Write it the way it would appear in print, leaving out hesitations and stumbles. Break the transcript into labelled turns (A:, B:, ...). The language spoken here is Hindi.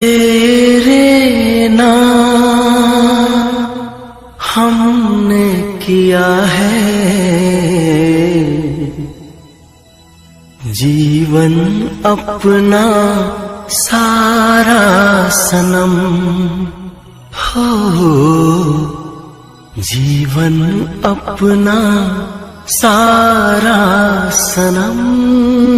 A: तेरे नाम हमने किया है जीवन अपना सारा सनम हो, जीवन अपना सारा सनम।